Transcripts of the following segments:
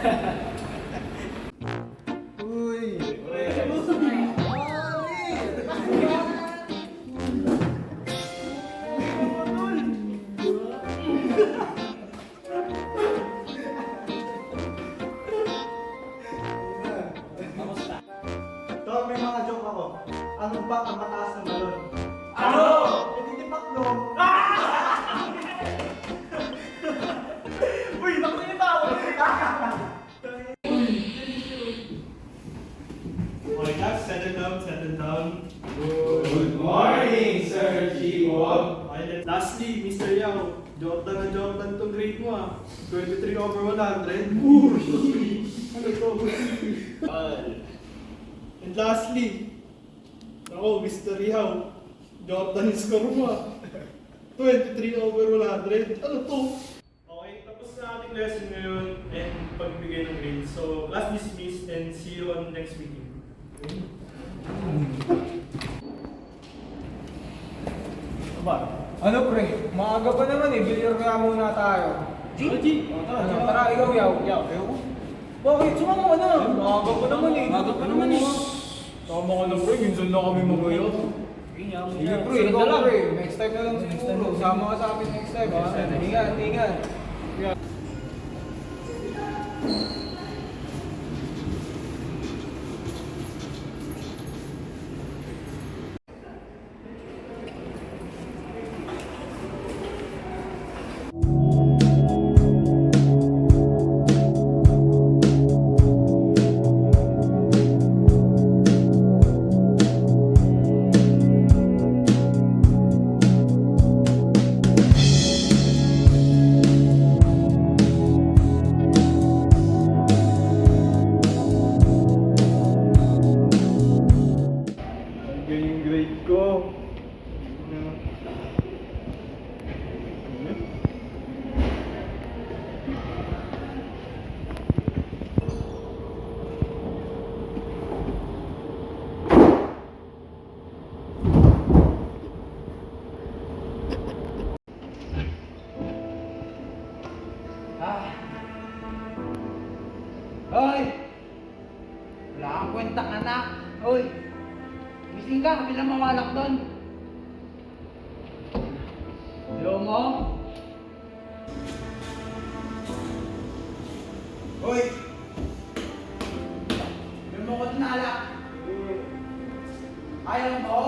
Uy! Kamusta? Tol, may mga joke ako. Anong ba ang mataas ng balon? Ano? Hindi di paklo. Uy, nakita ako! Okay, guys, settle down, settle down. Good morning, Sir G-Wog. Okay, lastly, Mr. Yao, Jordan na Jordan tong grade mo ah. 23 over 100. Uy! Ano to? And lastly, ako, Mr. Yao, Jordan yung score mo ah. 23 over 100. Ano to? Okay, tapos na ating lesson ngayon and pagbigay ng grades. So, class dismissed and see you on next meeting. Ano pre? Maaga pa naman eh. Bilyar kaya muna tayo. G? Tara, ikaw yaw. Bakit? Sumama ka na. Maaga pa naman eh. Tama ka na pre. Minsan na kami mag-uyot. Sige pre, ikaw pre. Next time na lang siguro. Sama ka sa akin next time. Ingat, ingat. Ganyan grade ko. Hoy! Wala kang kwentang anak. Hoy! Gising ka, kami lang mawalak doon. Hello mo? Hoy! May mo ko tinalak. Ayaw mo?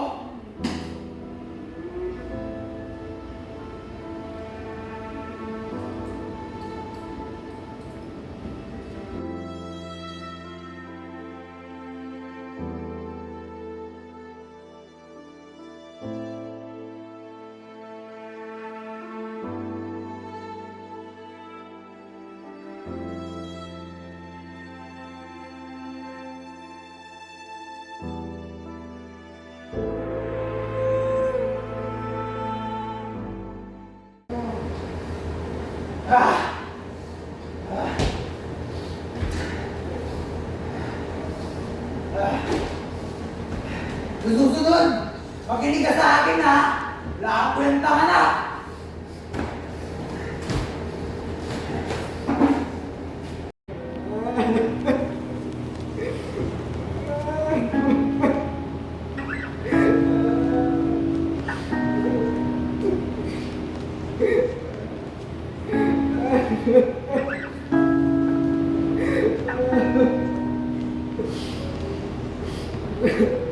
Susunod! Makinig ka sa akin ha! Wala kang kwenta ka na! Ha